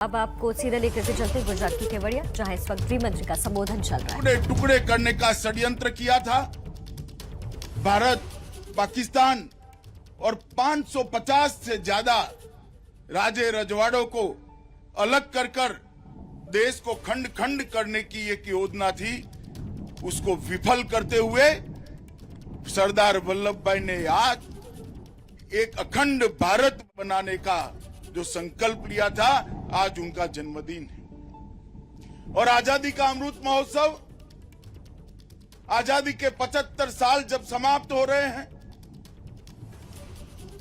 अब आपको सीधे लेकर के चलते गुजरात की केवड़िया, जहां इस वक्त गृह मंत्री का संबोधन चल रहा है। टुकड़े टुकड़े करने का षड्यंत्र किया था। भारत, पाकिस्तान और 550 से ज्यादा राजे रजवाड़ों को अलग कर देश को खंड खंड करने की एक योजना थी। उसको विफल करते हुए सरदार वल्लभ भाई ने आज एक अखंड भारत बनाने का जो संकल्प लिया था, आज उनका जन्मदिन है। और आजादी का अमृत महोत्सव, आजादी के 75 साल जब समाप्त हो रहे हैं,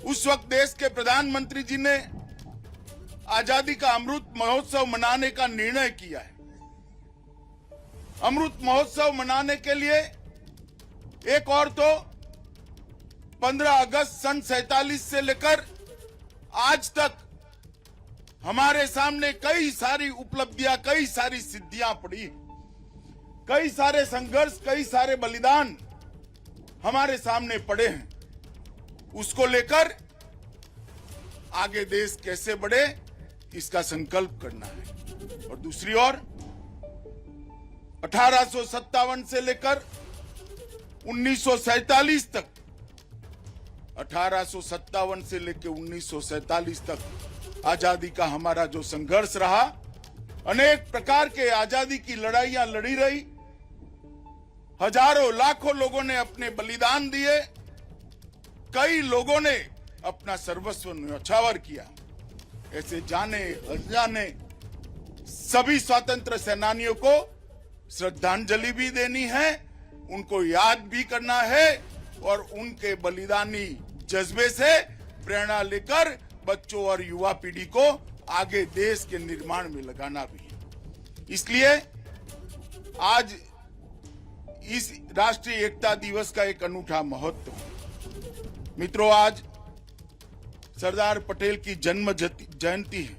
उस वक्त देश के प्रधानमंत्री जी ने आजादी का अमृत महोत्सव मनाने का निर्णय किया है। अमृत महोत्सव मनाने के लिए एक और तो 15 अगस्त सन 47 से लेकर आज तक हमारे सामने कई सारी उपलब्धियां, कई सारी सिद्धियां पड़ी, कई सारे संघर्ष, कई सारे बलिदान हमारे सामने पड़े हैं। उसको लेकर आगे देश कैसे बढ़े, इसका संकल्प करना है। और दूसरी ओर 1857 से लेकर 1947 तक, 1857 से लेकर 1947 तक आजादी का हमारा जो संघर्ष रहा, अनेक प्रकार के आजादी की लड़ाइयां लड़ी रही, हजारों लाखों लोगों ने अपने बलिदान दिए, कई लोगों ने अपना सर्वस्व न्यौछावर किया। ऐसे जाने अनजाने सभी स्वतंत्र सेनानियों को श्रद्धांजलि भी देनी है, उनको याद भी करना है और उनके बलिदानी जज्बे से प्रेरणा लेकर बच्चों और युवा पीढ़ी को आगे देश के निर्माण में लगाना भी है। इसलिए आज इस राष्ट्रीय एकता दिवस का एक अनूठा महत्व है। मित्रों, आज सरदार पटेल की जन्म जयंती है।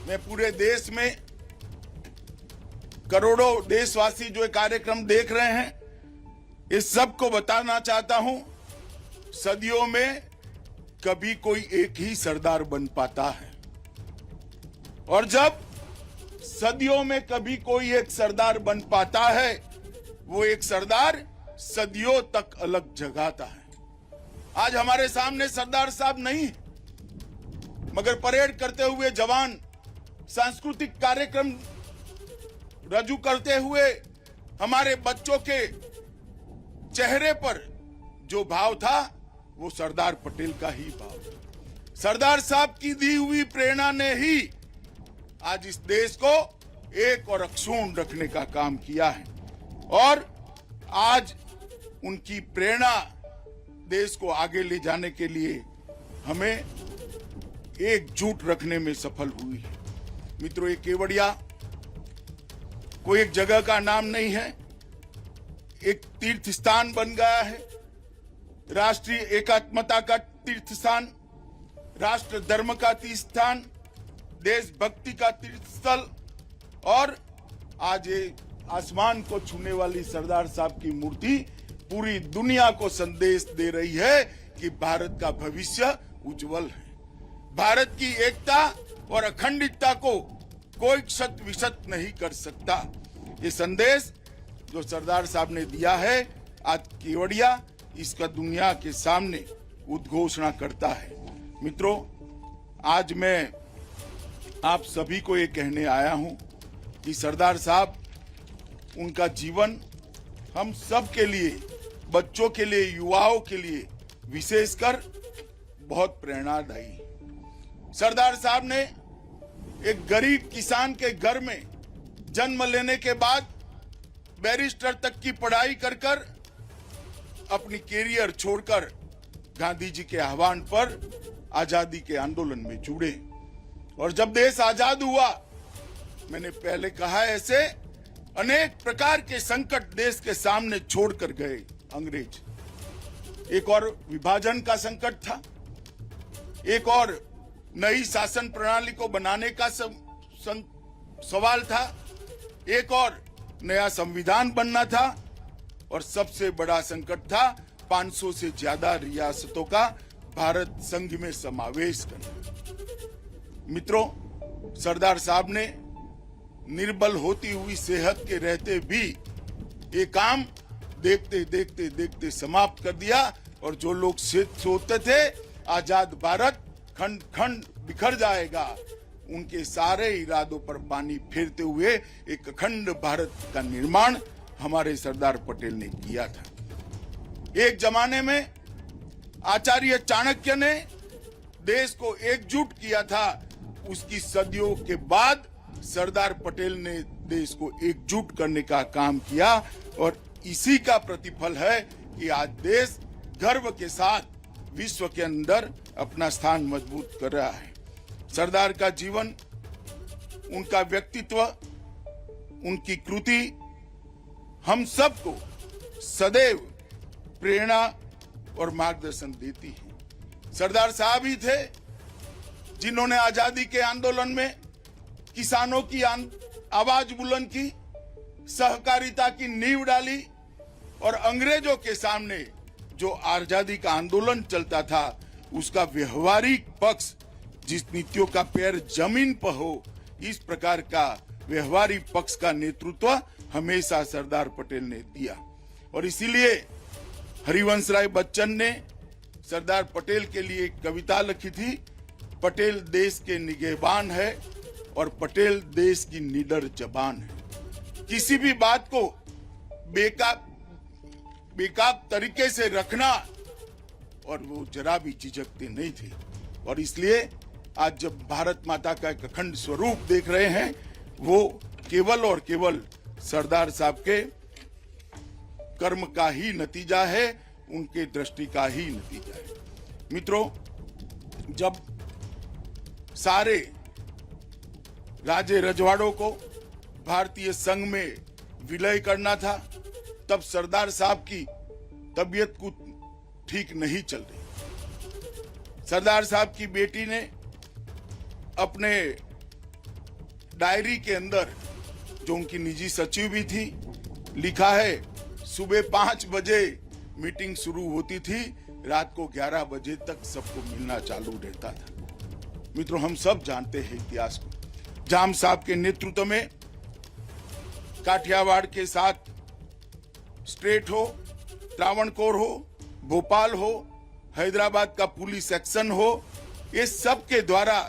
मैं पूरे देश में करोड़ों देशवासी जो कार्यक्रम देख रहे हैं, इस सब को बताना चाहता हूं, सदियों में कभी कोई एक ही सरदार बन पाता है, और जब सदियों में कभी कोई एक सरदार बन पाता है, वो एक सरदार सदियों तक अलग जगाता है। आज हमारे सामने सरदार साहब नहीं है, मगर परेड करते हुए जवान, सांस्कृतिक कार्यक्रम रजू करते हुए हमारे बच्चों के चेहरे पर जो भाव था, वो सरदार पटेल का ही भाव था। सरदार साहब की दी हुई प्रेरणा ने ही आज इस देश को एक और अक्षुण्ण रखने का काम किया है, और आज उनकी प्रेरणा देश को आगे ले जाने के लिए हमें एकजुट रखने में सफल हुई है। मित्रों, ये केवड़िया कोई एक जगह का नाम नहीं है, एक तीर्थ स्थान बन गया है, राष्ट्रीय एकात्मता का तीर्थ स्थान, राष्ट्र धर्म का तीर्थ स्थान, देशभक्ति का तीर्थ स्थल, और आज ये आसमान को छूने वाली सरदार साहब की मूर्ति पूरी दुनिया को संदेश दे रही है कि भारत का भविष्य उज्जवल है। भारत की एकता और अखंडता को कोई क्षत विक्षत नहीं कर सकता। ये संदेश जो सरदार साहब ने दिया है, आज केवड़िया इसका दुनिया के सामने उद्घोषणा करता है। मित्रों, आज मैं आप सभी को ये कहने आया हूं कि सरदार साहब, उनका जीवन हम सब के लिए, बच्चों के लिए, युवाओं के लिए विशेषकर बहुत प्रेरणादायी है। सरदार साहब ने एक गरीब किसान के घर में जन्म लेने के बाद बैरिस्टर तक की पढ़ाई कर अपनी कैरियर छोड़कर गांधी जी के आह्वान पर आजादी के आंदोलन में जुड़े, और जब देश आजाद हुआ, मैंने पहले कहा, ऐसे अनेक प्रकार के संकट देश के सामने छोड़कर गए अंग्रेज। एक और विभाजन का संकट था, एक और नई शासन प्रणाली को बनाने का सवाल था, एक और नया संविधान बनना था, और सबसे बड़ा संकट था 500 से ज्यादा रियासतों का भारत संघ में समावेश करना। मित्रों, सरदार साहब ने निर्बल होती हुई सेहत के रहते भी ये काम देखते देखते देखते समाप्त कर दिया और जो लोग सोचते थे आजाद भारत खंड खंड बिखर जाएगा, उनके सारे इरादों पर पानी फेरते हुए एक अखंड भारत का निर्माण हमारे सरदार पटेल ने किया था। एक जमाने में आचार्य चाणक्य ने देश को एकजुट किया था, उसकी सदियों के बाद सरदार पटेल ने देश को एकजुट करने का काम किया और इसी का प्रतिफल है कि आज देश गर्व के साथ विश्व के अंदर अपना स्थान मजबूत कर रहा है। सरदार का जीवन, उनका व्यक्तित्व, उनकी कृति हम सबको सदैव प्रेरणा और मार्गदर्शन देती है। सरदार साहब ही थे जिन्होंने आजादी के आंदोलन में किसानों की आवाज बुलंद की, सहकारिता की नींव डाली और अंग्रेजों के सामने जो आजादी का आंदोलन चलता था उसका व्यवहारिक पक्ष, जिस नीतियों का पैर जमीन पर हो, इस प्रकार का व्यवहारिक पक्ष का नेतृत्व हमेशा सरदार पटेल ने दिया। और इसीलिए हरिवंश राय बच्चन ने सरदार पटेल के लिए एक कविता लिखी थी, पटेल देश के निगहबान है और पटेल देश की निडर जबान है। किसी भी बात को बेकाब तरीके से रखना, और वो जरा भी झिझकते नहीं थे। और इसलिए आज जब भारत माता का एक अखंड स्वरूप देख रहे हैं, वो केवल और केवल सरदार साहब के कर्म का ही नतीजा है, उनके दृष्टि का ही नतीजा है। मित्रों, जब सारे राजे रजवाड़ों को भारतीय संघ में विलय करना था, तब सरदार साहब की तबीयत कुछ ठीक नहीं चल रही। सरदार साहब की बेटी ने अपने डायरी के अंदर, जो उनकी निजी सचिव भी थी, लिखा है सुबह 5 बजे मीटिंग शुरू होती थी, रात को 11 बजे तक सबको मिलना चालू रहता था। मित्रों, हम सब जानते हैं इतिहास को। जाम साहब के नेतृत्व में काठियावाड़ के साथ स्टेट हो, त्रावणकोर हो, भोपाल हो, हैदराबाद का पुलिस एक्शन हो, ये सब के द्वारा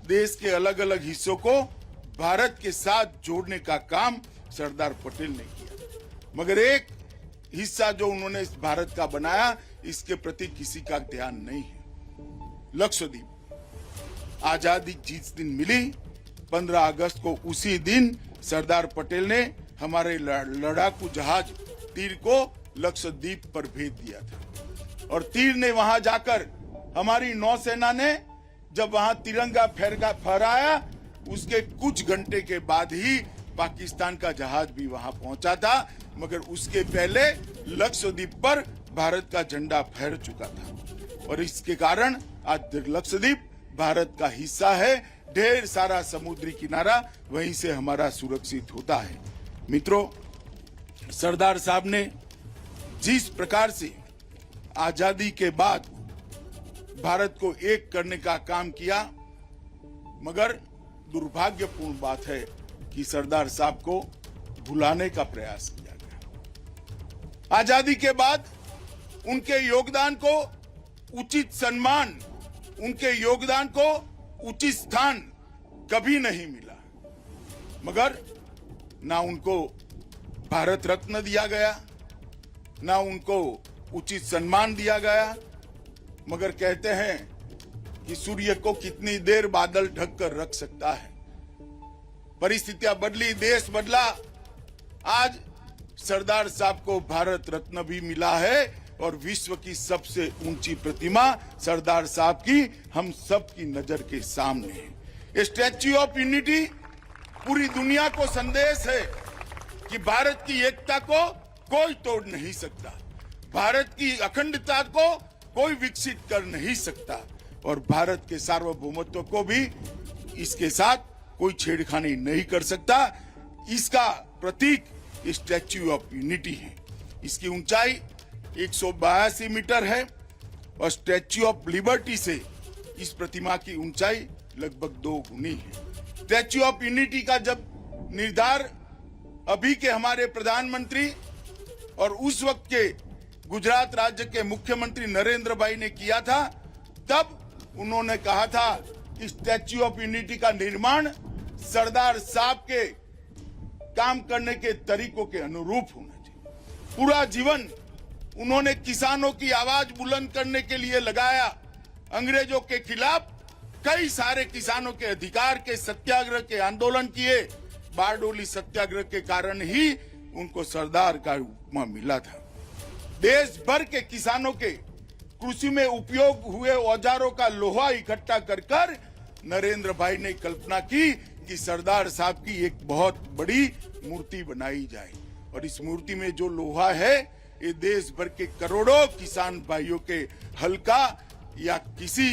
देश के अलग अलग हिस्सों को भारत के साथ जोड़ने का काम सरदार पटेल ने किया। मगर एक हिस्सा जो उन्होंने इस भारत का बनाया, इसके प्रति किसी का ध्यान नहीं है। लक्षद्वीप आजादी जिस दिन मिली, 15 अगस्त को, उसी दिन सरदार पटेल ने हमारे लड़ाकू जहाज तीर को लक्षद्वीप पर भेज दिया था। और तीर ने वहां जाकर हमारी नौसेना ने जब वहां तिरंगा फहराया, उसके कुछ घंटे के बाद ही पाकिस्तान का जहाज भी वहां पहुंचा था। मगर उसके पहले लक्षद्वीप पर भारत का झंडा फहर चुका था और इसके कारण आज लक्षद्वीप भारत का हिस्सा है। ढेर सारा समुद्री किनारा वहीं से हमारा सुरक्षित होता है। मित्रों, सरदार साहब ने जिस प्रकार से आजादी के बाद भारत को एक करने का काम किया, मगर दुर्भाग्यपूर्ण बात है कि सरदार साहब को भुलाने का प्रयास किया गया। आजादी के बाद उनके योगदान को उचित सम्मान, उनके योगदान को उचित स्थान कभी नहीं मिला। मगर ना उनको भारत रत्न दिया गया, ना उनको उचित सम्मान दिया गया। मगर कहते हैं कि सूर्य को कितनी देर बादल ढक कर रख सकता है। परिस्थितियां बदली, देश बदला, आज सरदार साहब को भारत रत्न भी मिला है और विश्व की सबसे ऊंची प्रतिमा सरदार साहब की हम सब की नजर के सामने है। स्टैच्यू ऑफ यूनिटी पूरी दुनिया को संदेश है कि भारत की एकता को कोई तोड़ नहीं सकता, भारत की अखंडता को कोई विकसित कर नहीं सकता और भारत के सार्वभौमत्व को भी इसके साथ कोई छेड़खानी नहीं कर सकता। इसका प्रतीक स्टैच्यू ऑफ यूनिटी है। इसकी ऊंचाई 182 मीटर है और स्टैच्यू ऑफ लिबर्टी से इस प्रतिमा की ऊंचाई लगभग 2 गुनी है। स्टैच्यू ऑफ यूनिटी का जब निर्धार अभी के हमारे प्रधानमंत्री और उस वक्त के गुजरात राज्य के मुख्यमंत्री नरेंद्र भाई ने किया था, तब उन्होंने कहा था कि स्टैच्यू ऑफ यूनिटी का निर्माण सरदार साहब के काम करने के तरीकों के अनुरूप होना चाहिए। पूरा जीवन उन्होंने किसानों की आवाज बुलंद करने के लिए लगाया। अंग्रेजों के खिलाफ कई सारे किसानों के अधिकार के सत्याग्रह के आंदोलन किए। बारडोली सत्याग्रह के कारण ही उनको सरदार का उपमा मिला था। देश भर के किसानों के कृषि में उपयोग हुए औजारों का लोहा इकट्ठा कर नरेंद्र भाई ने कल्पना की कि सरदार साहब की एक बहुत बड़ी मूर्ति बनाई जाए, और इस मूर्ति में जो लोहा है ये देश भर के करोड़ों किसान भाइयों के हल्का या किसी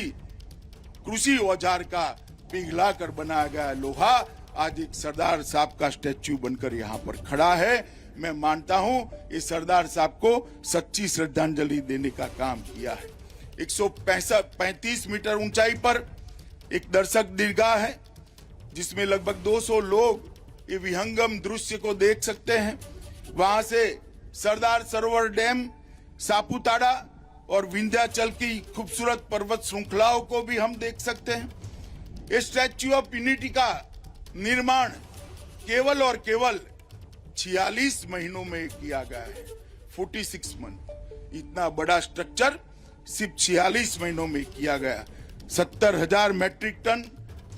कृषि औजार का पिघला कर बनाया गया लोहा आज एक सरदार साहब का स्टैच्यू बनकर यहाँ पर खड़ा है। मैं मानता हूँ ये सरदार साहब को सच्ची श्रद्धांजलि देने का काम किया है। 135 मीटर ऊंचाई पर एक दर्शक दीर्घा है जिसमें लगभग 200 लोग ये विहंगम दृश्य को देख सकते हैं। वहां से सरदार सरोवर डैम, सापुतारा और विंध्याचल की खूबसूरत पर्वत श्रृंखलाओं को भी हम देख सकते हैं। ये स्टैच्यू ऑफ यूनिटी का निर्माण केवल और केवल 46 महीनों में किया गया है। 46 मंथ। इतना बड़ा स्ट्रक्चर सिर्फ 46 महीनों में किया गया। 70,000 मैट्रिक टन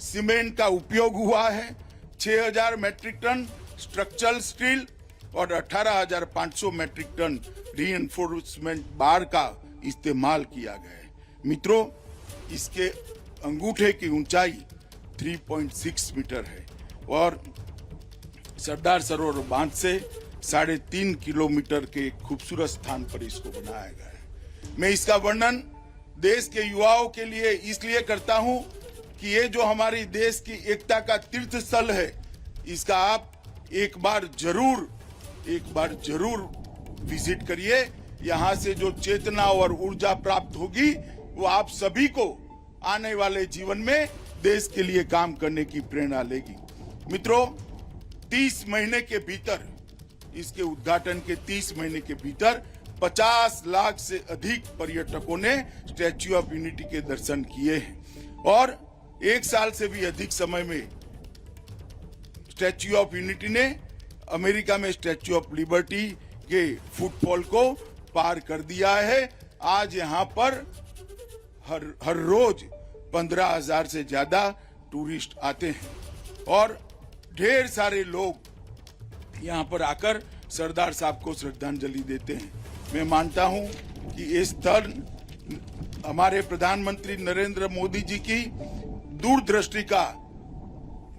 सीमेंट का उपयोग हुआ है। 6,000 मैट्रिक टन स्ट्रक्चरल स्टील और 18,500 मैट्रिक टन रीइंफोर्समेंट बार का इस्तेमाल किया गया है। मित्रों, इसके अंगूठे की ऊंचाई 3.6 मीटर है और सरदार सरोवर बांध से 3.5 किलोमीटर के खूबसूरत स्थान पर इसको बनाया गया है। मैं इसका वर्णन देश के युवाओं के लिए इसलिए करता हूं कि ये जो हमारी देश की एकता का तीर्थ स्थल है, इसका आप एक बार जरूर विजिट करिए। यहाँ से जो चेतना और ऊर्जा प्राप्त होगी वो आप सभी को आने वाले जीवन में देश के लिए काम करने की प्रेरणा लेगी। मित्रों, 30 महीने के भीतर, इसके उद्घाटन के 30 महीने के भीतर 50 लाख से अधिक पर्यटकों ने स्टैच्यू ऑफ यूनिटी के दर्शन किए हैं और 1 साल से भी अधिक समय में स्टैच्यू ऑफ यूनिटी ने अमेरिका में स्टैच्यू ऑफ लिबर्टी के फुटफॉल को पार कर दिया है। आज यहाँ पर हर रोज 15,000 से ज्यादा टूरिस्ट आते हैं और ढेर सारे लोग यहाँ पर आकर सरदार साहब को श्रद्धांजलि देते हैं। मैं मानता हूँ कि ये स्थल हमारे प्रधानमंत्री नरेंद्र मोदी जी की दूरदृष्टि का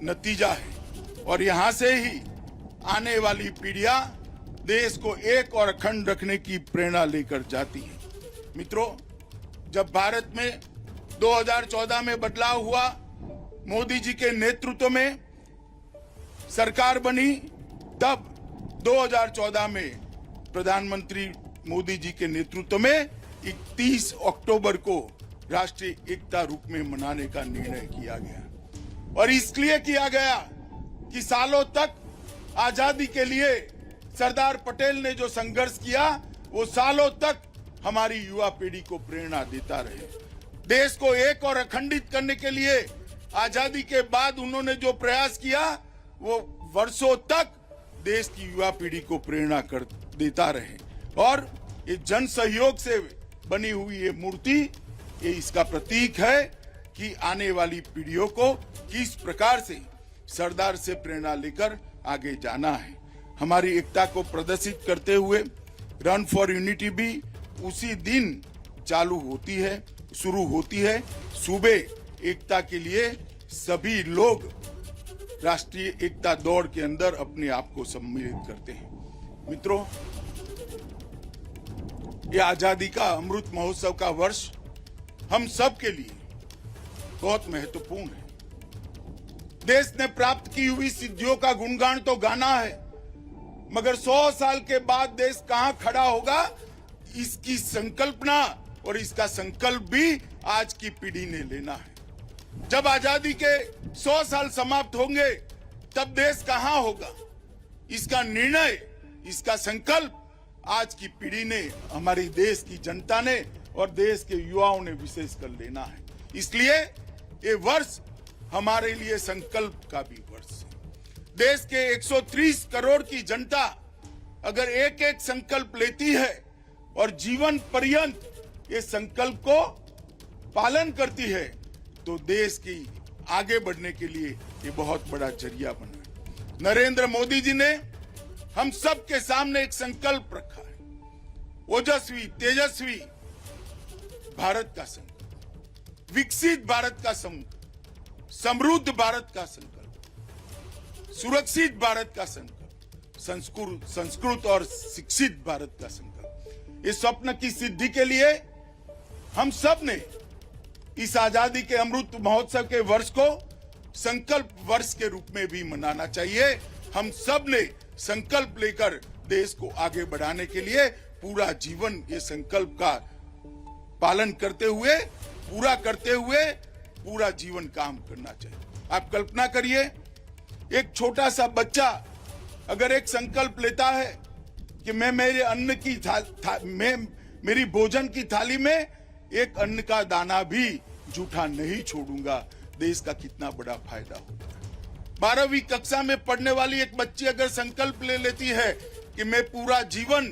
नतीजा है और यहाँ से ही आने वाली पीढ़ियां देश को एक और अखंड रखने की प्रेरणा लेकर जाती हैं। मित्रों, जब भारत में 2014 में बदलाव हुआ, मोदी जी के नेतृत्व में सरकार बनी, तब 2014 में प्रधानमंत्री मोदी जी के नेतृत्व में 31 अक्टूबर को राष्ट्रीय एकता रूप में मनाने का निर्णय किया गया और इसलिए किया गया कि सालों तक आजादी के लिए सरदार पटेल ने जो संघर्ष किया वो सालों तक हमारी युवा पीढ़ी को प्रेरणा देता रहे। देश को एक और अखंडित करने के लिए आजादी के बाद उन्होंने जो प्रयास किया वो वर्षों तक देश की युवा पीढ़ी को प्रेरणा कर देता रहे और ये जन सहयोग से बनी हुई ये मूर्ति, ये इसका प्रतीक है कि आने वाली पीढ़ियों को किस प्रकार से सरदार से प्रेरणा लेकर आगे जाना है। हमारी एकता को प्रदर्शित करते हुए रन फॉर यूनिटी भी उसी दिन शुरू होती है। सुबह एकता के लिए सभी लोग राष्ट्रीय एकता दौड़ के अंदर अपने आप को सम्मिलित करते हैं। मित्रों, ये आजादी का अमृत महोत्सव का वर्ष हम सब के लिए बहुत महत्वपूर्ण है। देश ने प्राप्त की हुई सिद्धियों का गुणगान तो गाना है, मगर 100 साल के बाद देश कहां खड़ा होगा, इसकी संकल्पना और इसका संकल्प भी आज की पीढ़ी ने लेना है। जब आजादी के 100 साल समाप्त होंगे तब देश कहां होगा? इसका निर्णय, इसका संकल्प आज की पीढ़ी ने, हमारी देश की जनता ने और देश के युवाओं ने विशेष कर लेना है। इसलिए ये वर्ष हमारे लिए संकल्प का भी वर्ष है। देश के 130 करोड़ की जनता अगर एक एक संकल्प लेती है और जीवन पर्यंत ये संकल्प को पालन करती है तो देश की आगे बढ़ने के लिए ये बहुत बड़ा जरिया बना है। नरेंद्र मोदी जी ने हम सब के सामने एक संकल्प रखा है, ओजस्वी तेजस्वी भारत का संकल्प, विकसित भारत का संकल्प, समृद्ध भारत का संकल्प, सुरक्षित भारत का संकल्प, संस्कृत और शिक्षित भारत का संकल्प। इस स्वप्न की सिद्धि के लिए हम सब ने इस आजादी के अमृत महोत्सव के वर्ष को संकल्प वर्ष के रूप में भी मनाना चाहिए। हम सब ने संकल्प लेकर देश को आगे बढ़ाने के लिए पूरा जीवन ये संकल्प का पालन करते हुए, पूरा करते हुए पूरा जीवन काम करना चाहिए। आप कल्पना करिए, एक छोटा सा बच्चा अगर एक संकल्प लेता है कि मैं मेरे अन्न की मेरी भोजन की थाली में एक अन्न का दाना भी जूठा नहीं छोड़ूंगा, देश का कितना बड़ा फायदा होगा। 12वीं कक्षा में पढ़ने वाली एक बच्ची अगर संकल्प ले लेती है कि मैं पूरा जीवन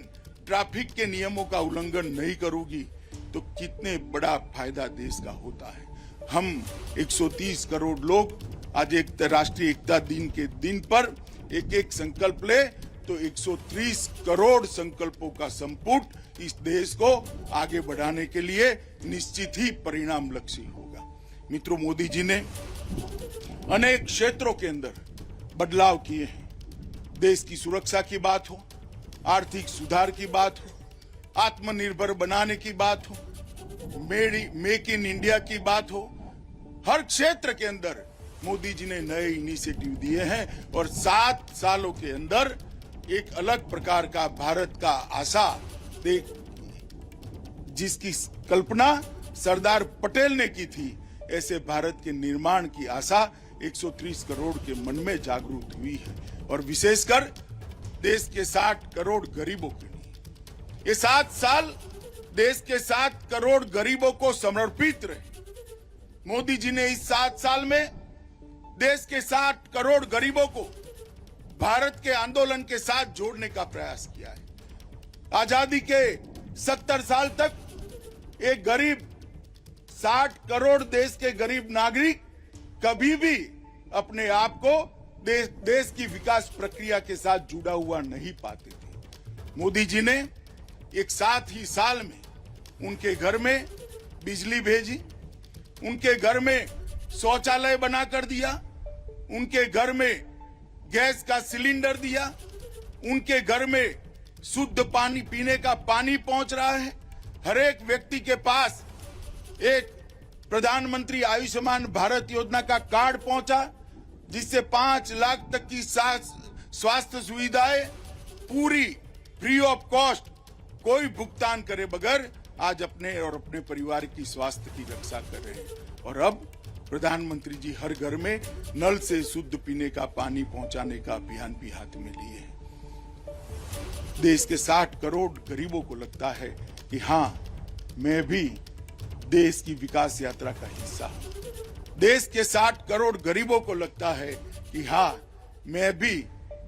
ट्रैफिक के नियमों का उल्लंघन नहीं करूंगी, तो कितने बड़ा फायदा देश का होता है। हम 130 करोड़ लोग आज एक राष्ट्रीय एकता दिन के दिन पर एक एक संकल्प ले तो 130 करोड़ संकल्पों का संपुट इस देश को आगे बढ़ाने के लिए निश्चित ही परिणाम लक्ष्य होगा। मित्रों, मोदी जी ने अनेक क्षेत्रों के अंदर बदलाव किए हैं। देश की सुरक्षा की बात हो, आर्थिक सुधार की बात हो, आत्मनिर्भर बनाने की बात हो, मेक इन इंडिया की बात हो, हर क्षेत्र के अंदर मोदी जी ने नए इनिशिएटिव दिए हैं और 7 सालों के अंदर एक अलग प्रकार का भारत का आशा जिसकी कल्पना सरदार पटेल ने की थी, ऐसे भारत के निर्माण की आशा 130 करोड़ के मन में जागृत हुई है। और विशेषकर देश के 60 करोड़ गरीबों के लिए ये 7 साल देश के 7 करोड़ गरीबों को समर्पित रहे। मोदी जी ने इस 7 साल में देश के 60 करोड़ गरीबों को भारत के आंदोलन के साथ जोड़ने का प्रयास किया है। आजादी के 70 साल तक एक गरीब 60 करोड़ देश के गरीब नागरिक कभी भी अपने आप को देश की विकास प्रक्रिया के साथ जुड़ा हुआ नहीं पाते थे। मोदी जी ने एक 7 ही साल में उनके घर में बिजली भेजी, उनके घर में शौचालय बनाकर दिया, उनके घर में गैस का सिलेंडर दिया, उनके घर में शुद्ध पानी पीने का पानी पहुंच रहा है। हर एक व्यक्ति के पास एक प्रधानमंत्री आयुष्मान भारत योजना का कार्ड पहुंचा, जिससे 5 लाख तक की स्वास्थ्य सुविधाएं पूरी फ्री ऑफ कॉस्ट, कोई भुगतान करे बगैर आज अपने और अपने परिवार की स्वास्थ्य की रक्षा कर रहे हैं। और अब प्रधानमंत्री जी हर घर में नल से शुद्ध पीने का पानी पहुंचाने का अभियान भी हाथ में लिए हैं। देश के 60 करोड़ गरीबों को लगता है कि हाँ, मैं भी देश की विकास यात्रा का हिस्सा हूं। देश के 60 करोड़ गरीबों को लगता है कि हाँ, मैं भी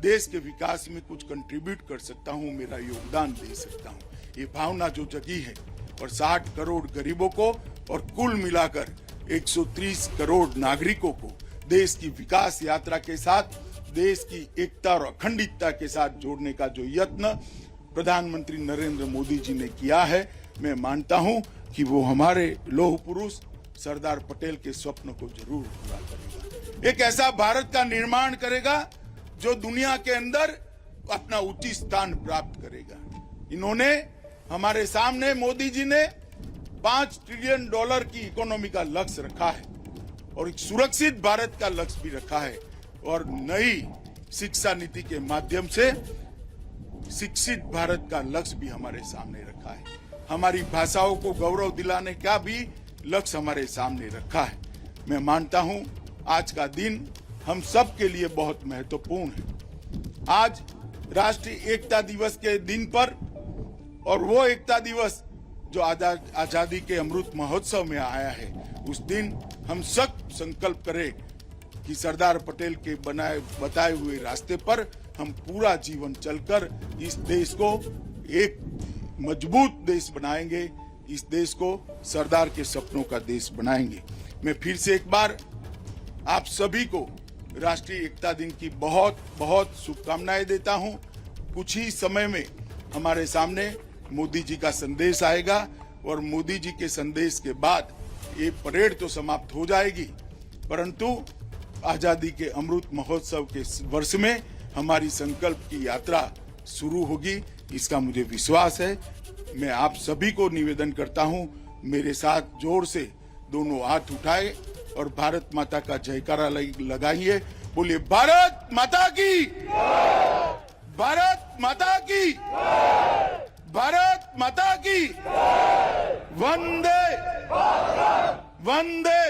देश के विकास में कुछ कंट्रीब्यूट कर सकता हूं, मेरा योगदान दे सकता हूं। ये भावना जो जगी है और 60 करोड़ गरीबों को और कुल मिलाकर 130 करोड़ नागरिकों को देश की विकास यात्रा के साथ, देश की एकता और अखंडितता के साथ जोड़ने का जो यत्न प्रधानमंत्री नरेंद्र मोदी जी ने किया है, मैं मानता हूं कि वो हमारे लौह पुरुष सरदार पटेल के स्वप्न को जरूर पूरा करेगा। एक ऐसा भारत का निर्माण करेगा जो दुनिया के अंदर अपना उचित स्थान प्राप्त करेगा। इन्होंने हमारे सामने, मोदी जी ने $5 ट्रिलियन की इकोनॉमी का लक्ष्य रखा है और एक सुरक्षित भारत का लक्ष्य भी रखा है और नई शिक्षा नीति के माध्यम से शिक्षित भारत का लक्ष्य भी हमारे सामने रखा है। हमारी भाषाओं को गौरव दिलाने का भी लक्ष्य हमारे सामने रखा है। मैं मानता हूं आज का दिन हम सब के लिए बहुत महत्वपूर्ण है। आज राष्ट्रीय एकता दिवस के दिन पर, और वो एकता दिवस जो आजादी के अमृत महोत्सव में आया है, उस दिन हम सब संकल्प करें कि सरदार पटेल के बताए हुए रास्ते पर हम पूरा जीवन चलकर इस देश को एक मजबूत देश बनाएंगे, इस देश को सरदार के सपनों का देश बनाएंगे। मैं फिर से एक बार आप सभी को राष्ट्रीय एकता दिन की बहुत बहुत शुभकामनाएं देता हूं। कुछ ही समय में हमारे सामने मोदी जी का संदेश आएगा और मोदी जी के संदेश के बाद ये परेड तो समाप्त हो जाएगी, परंतु आजादी के अमृत महोत्सव के वर्ष में हमारी संकल्प की यात्रा शुरू होगी, इसका मुझे विश्वास है। मैं आप सभी को निवेदन करता हूं, मेरे साथ जोर से दोनों हाथ उठाए और भारत माता का जयकारा लगाइए। बोलिए भारत माता की, भारत माता की, भारत माता की, वंदे वंदे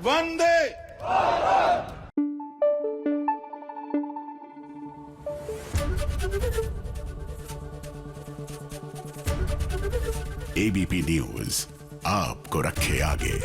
वंदे। एबीपी न्यूज आपको रखे आगे।